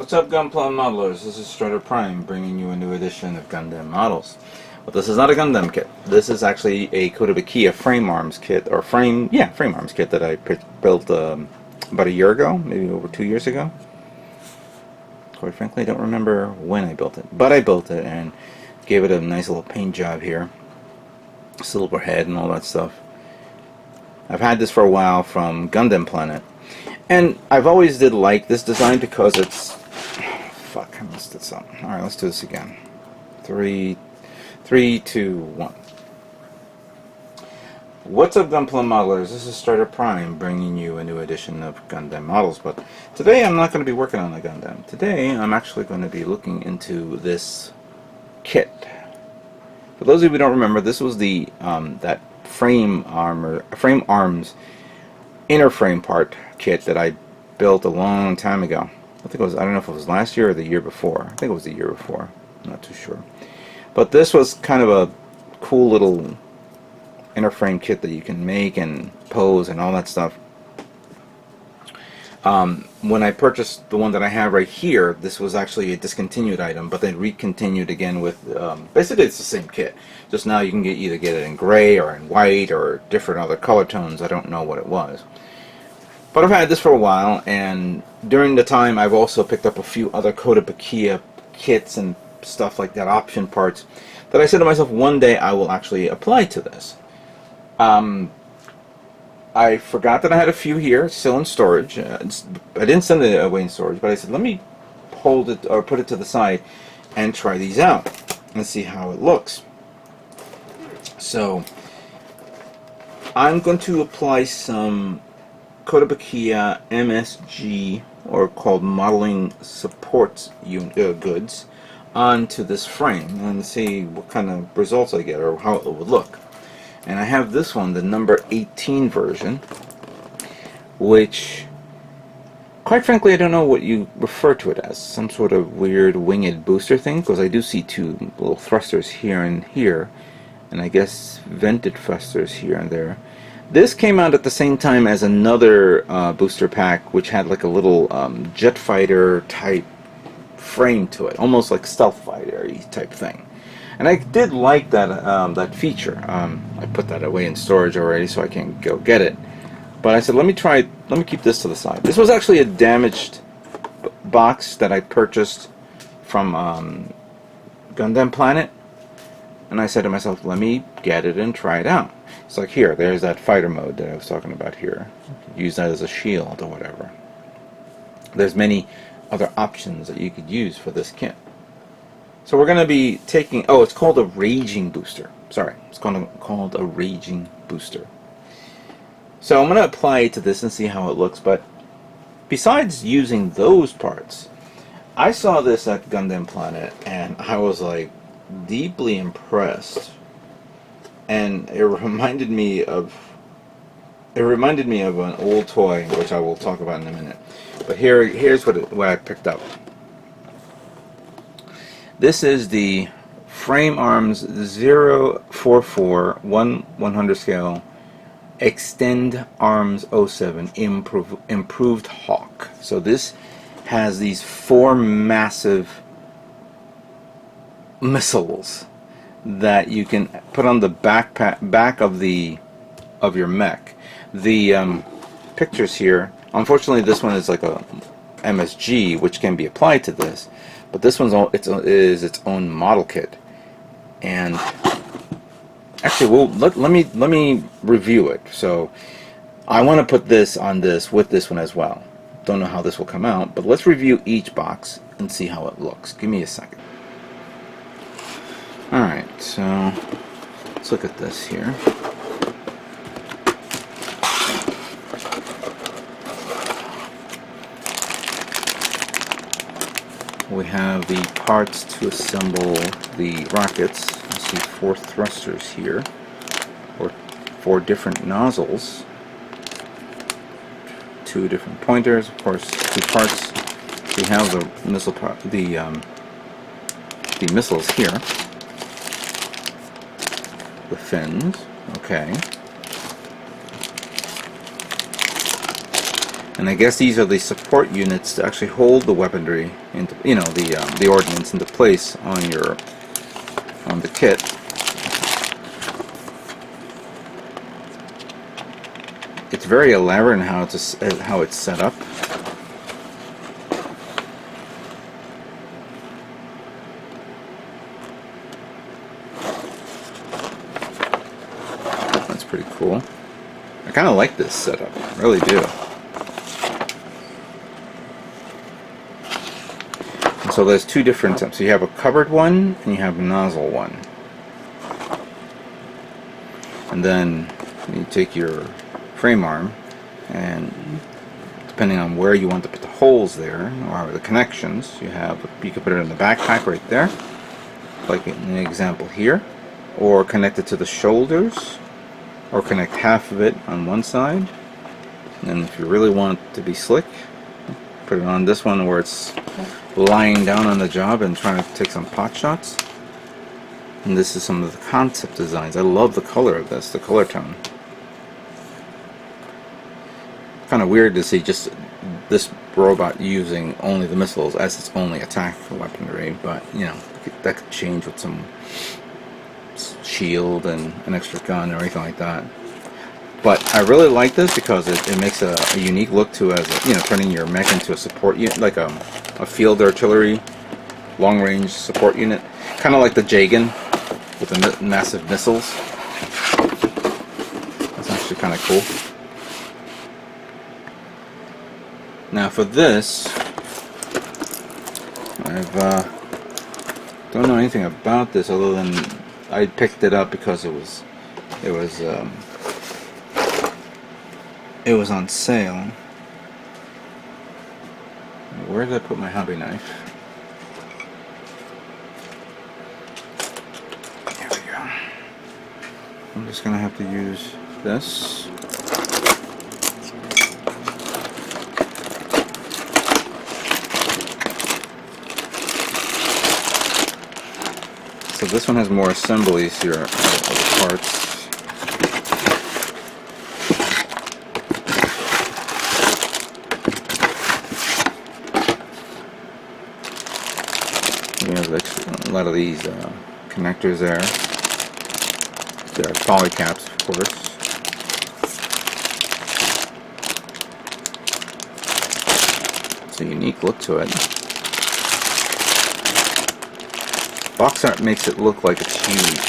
What's up, Gundam Modelers? This is Strider Prime bringing you a new edition of Gundam Models. But this is not a Gundam kit. This is actually a Kotobukiya frame arms kit, or frame arms kit that I built about a year ago, maybe over 2 years ago. Quite frankly, I don't remember when I built it, but I built it and gave it a nice little paint job here, silver head and all that stuff. I've had this for a while from Gundam Planet, and I've always did like this design because it's fuck, I messed this up. Alright, let's do this again. 3, 2, 1. What's up, Gundam Modelers? This is Strider Prime bringing you a new edition of Gundam Models, but today I'm not going to be working on the Gundam. Today I'm actually going to be looking into this kit. For those of you who don't remember, this was the that frame arms inner frame part kit that I built a long time ago. I think it was, I don't know if it was last year or the year before. I think it was the year before. I'm not too sure. But this was kind of a cool little inner frame kit that you can make and pose and all that stuff. When I purchased the one that I have right here, this was actually a discontinued item, but then recontinued again with, basically it's the same kit. Just now you can either get it in gray or in white or different other color tones. I don't know what it was. But I've had this for a while, and during the time I've also picked up a few other Kotobukiya kits and stuff like that, option parts, that I said to myself, one day I will actually apply to this. I forgot that I had a few here still in storage. I didn't send it away in storage, but I said let me hold it or put it to the side and try these out and see how it looks. So I'm going to apply some Kotobukiya M.S.G, or called modeling supports goods, onto this frame and see what kind of results I get or how it would look. And I have this one, the number 18 version, which, quite frankly, I don't know what you refer to it as. Some sort of weird winged booster thing, because I do see two little thrusters here and here, and I guess vented thrusters here and there. This came out at the same time as another booster pack, which had like a little jet fighter type frame to it, almost like stealth fighter-y type thing. And I did like that that feature. I put that away in storage already, so I can't go get it. But I said, let me keep this to the side. This was actually a damaged box that I purchased from Gundam Planet, and I said to myself, let me get it and try it out. It's like here, there's that fighter mode that I was talking about here. Use that as a shield or whatever. There's many other options that you could use for this kit. So we're going to be taking, oh, it's called a raging booster. Sorry, it's called a raging booster. So I'm going to apply it to this and see how it looks, but besides using those parts, I saw this at Gundam Planet and I was like deeply impressed. And it reminded me of an old toy, which I will talk about in a minute. But here's what I picked up. This is the Frame Arms 044 1/100 scale Extend Arms 07 Improved Hawk. So this has these 4 massive missiles that you can put on the back of your mech. The pictures here, unfortunately this one is like a M.S.G, which can be applied to this, but this one's is its own model kit. And actually, well, let me review it. So I want to put this on this with this one as well. Don't know how this will come out, but let's review each box and see how it looks. Give me a second. Alright, so let's look at this here. We have the parts to assemble the rockets. You see 4 thrusters here, or 4 different nozzles, 2 different pointers, of course, 2 parts. We have the missile part, the missiles here. The fins, okay. And I guess these are the support units to actually hold the weaponry into, the ordnance into place on the kit. It's very elaborate in how it's set up. That's pretty cool. I kind of like this setup, I really do. And so there's two different types. So you have a covered one and you have a nozzle one. And then you take your frame arm, and depending on where you want to put the holes there or the connections, you can put it in the backpack right there, like in the example here, or connect it to the shoulders, or connect half of it on one side. And if you really want it to be slick, put it on this one where it's lying down on the job and trying to take some pot shots. And this is some of the concept designs. I love the color of this, the color tone. Kind of weird to see just this robot using only the missiles as its only attack weaponry, but that could change with some shield and an extra gun or anything like that. But I really like this because it makes a unique look to turning your mech into a support unit, like a field artillery long-range support unit, kind of like the Jagan with the massive missiles. That's actually kind of cool. Now for this, don't know anything about this other than I picked it up because it was on sale. Where did I put my hobby knife? There we go. I'm just gonna have to use this. So this one has more assemblies here of the parts. We have a lot of these connectors there. There are poly caps, of course. It's a unique look to it. Box art makes it look like it's huge,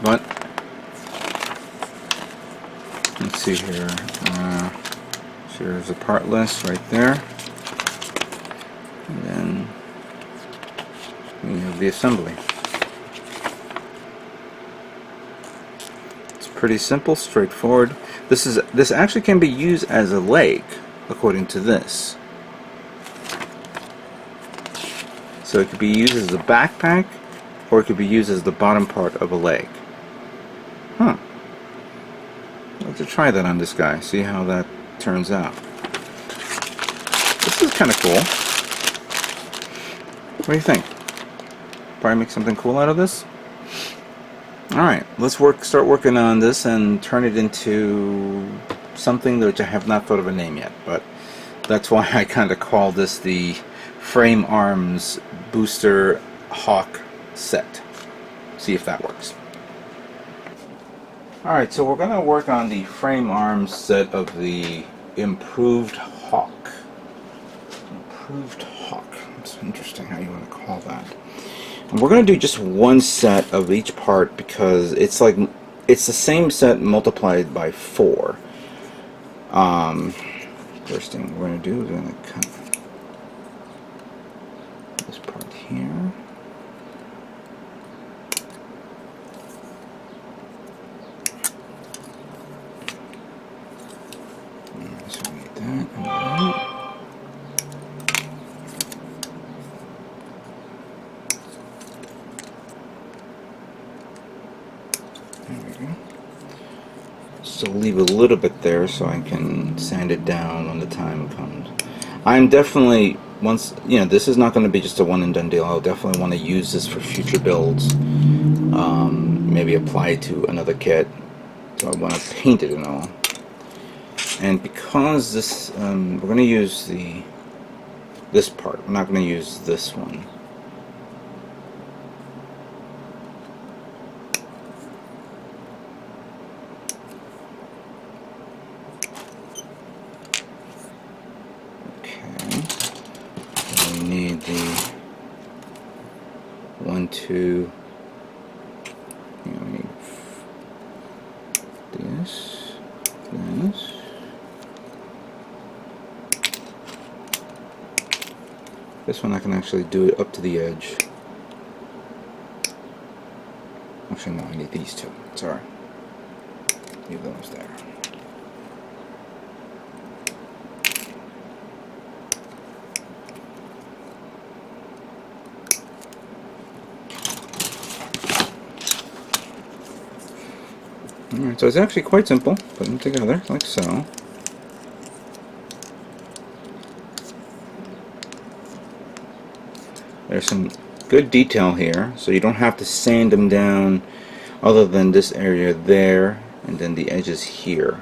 but let's see here. So there's a part list right there, and then we have the assembly. It's pretty simple, straightforward. This actually can be used as a leg, according to this. So it could be used as a backpack, or it could be used as the bottom part of a leg. Huh. Let's try that on this guy, see how that turns out. This is kind of cool. What do you think? Probably make something cool out of this? Alright, let's start working on this and turn it into something which I have not thought of a name yet, but that's why I kind of call this the Frame Arms Booster Hawk set. See if that works. Alright, so we're going to work on the frame arms set of the Improved Hawk. Improved Hawk. It's interesting how you want to call that. And we're going to do just one set of each part because it's the same set multiplied by 4. First thing we're going to do is we're going to cut this part here. So we get that and that. There we go. So leave a little bit there so I can sand it down when the time comes. I'm definitely, once, this is not going to be just a one and done deal. I'll definitely want to use this for future builds. Maybe apply it to another kit. So I want to paint it and all. And because this, we're going to use this part. We're not going to use this one. Okay. We need the 1, 2. We need this. This one I can actually do it up to the edge. Actually, no, I need these two. Sorry. Leave those there. Alright, so it's actually quite simple. Put them together like so. There's some good detail here, so you don't have to sand them down other than this area there and then the edges here.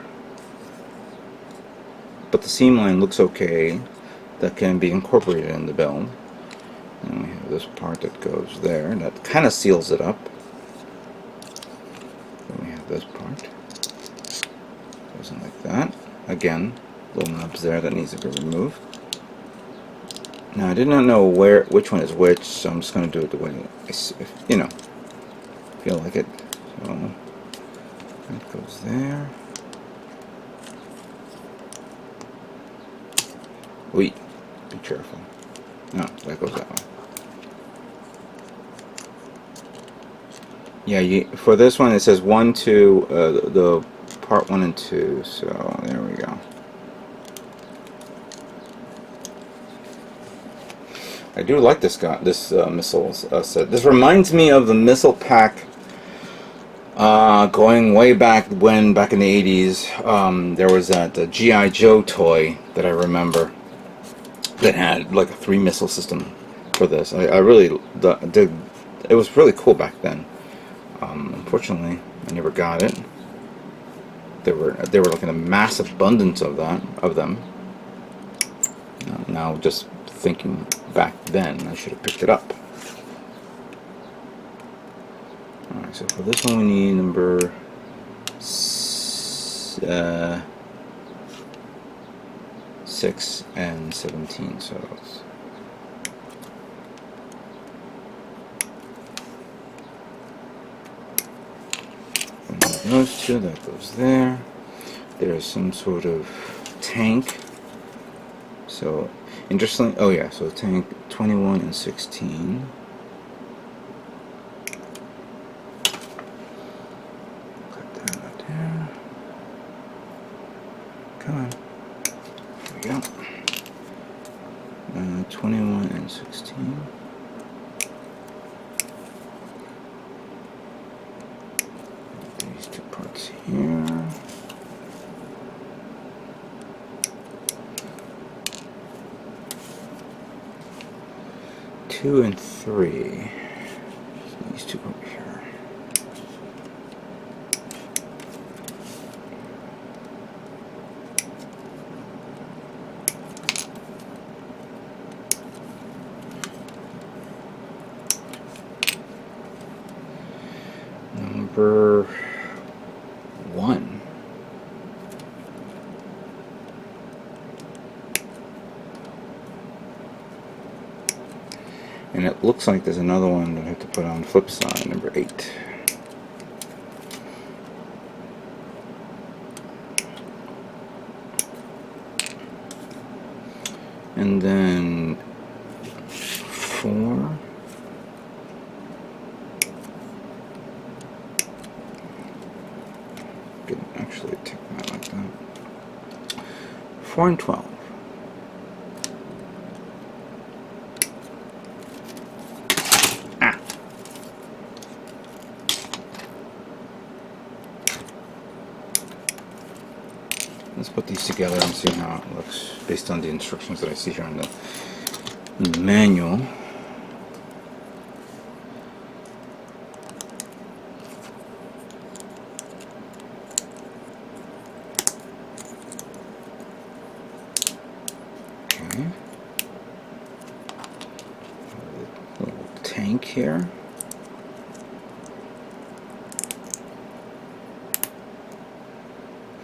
But the seam line looks okay. That can be incorporated in the build. And we have this part that goes there, and that kind of seals it up. Then we have this part. Goes in like that. Again, little nubs there that needs to be removed. Now I did not know which one is which, so I'm just going to do it the way I feel like it. So that goes there. Wait, be careful. No, that goes that way. Yeah, for this one it says 1, 2, the part 1 and 2. So there we go. I do like this missile set. This reminds me of the missile pack going way back when, back in the 80s. There was that G.I. Joe toy that I remember that had like a 3 missile system for this. I really did. It was really cool back then. Unfortunately, I never got it. There were like in a mass abundance of them. Now just thinking back then, I should have picked it up. Alright, so for this one we need number 6 and 17. So it's those two, that goes there. There's some sort of tank. So interestingly, oh yeah, so tank 21 and 16. Put that out there. Come on. There we go. 21 and 16. These two parts here. Two and 3. These two over here. Number 1. And it looks like there's another one that I have to put on the flip side, number 8. And then 4. Can actually take that like that. 4 and 12. Let's put these together and see how it looks based on the instructions that I see here in the manual. link here.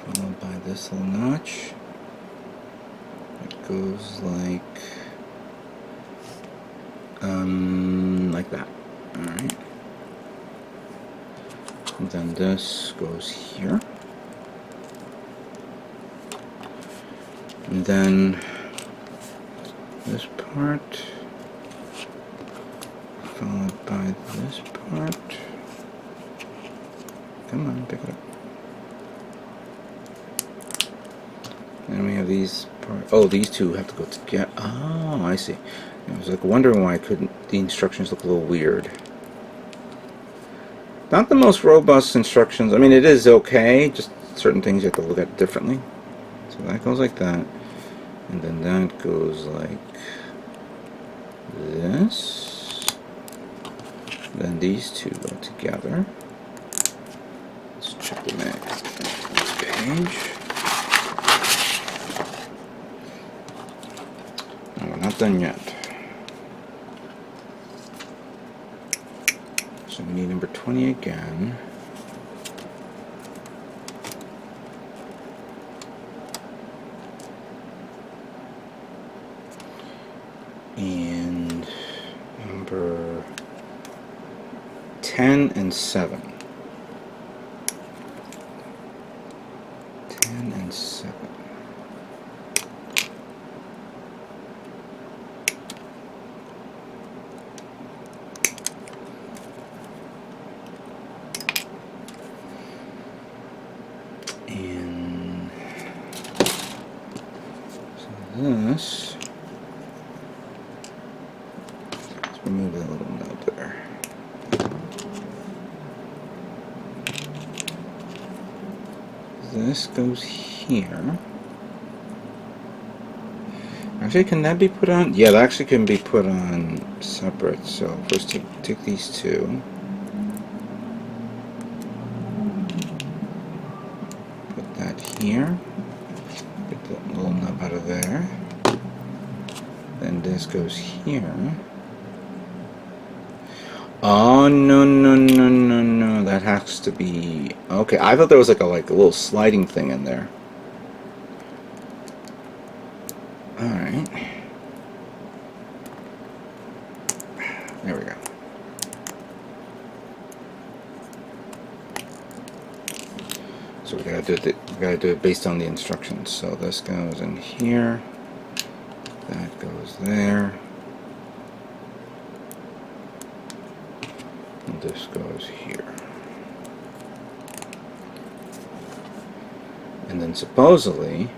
Followed by this little notch. It goes like that. Alright. And then this goes here. And then this part, followed by this part. Come on, pick it up. And we have these parts. Oh, these two have to go together. Oh, I see. I was like wondering why the instructions look a little weird. Not the most robust instructions. I mean, it is okay. Just certain things you have to look at differently. So that goes like that. And then that goes like this. Then these two go together. Let's check the next page. No, we're not done yet. So we need number 20 again. And number 10 and 7. 10 and 7. And so this, let's remove that little note there. This goes here. Actually, can that be put on? Yeah, that actually can be put on separate. So first take these two. Put that here. Get that little nub out of there. Then this goes here. Oh, no. That has to be... Okay, I thought there was like a little sliding thing in there. Alright. There we go. So we gotta do it based on the instructions. So this goes in here. That goes there. And this goes here. And then supposedly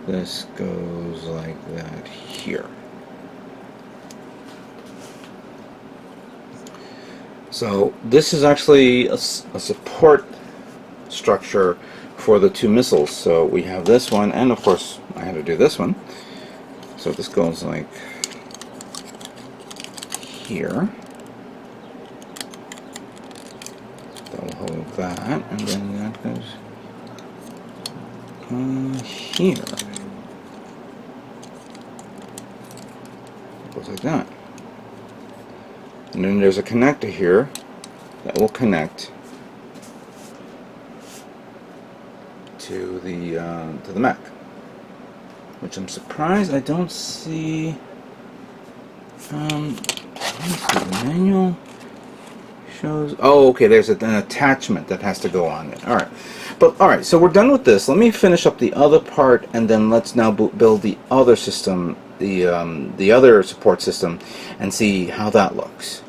this goes like that here. So this is actually a support structure for the two missiles. So we have this one, and of course I had to do this one. So this goes like here. That will hold that, and then that goes here. It goes like that. And then there's a connector here that will connect to the Mech, which I'm surprised I don't see. Let me see, the manual shows. Oh, okay. There's an attachment that has to go on it. All right, but all right. So we're done with this. Let me finish up the other part, and then let's now build the other system, the other support system, and see how that looks.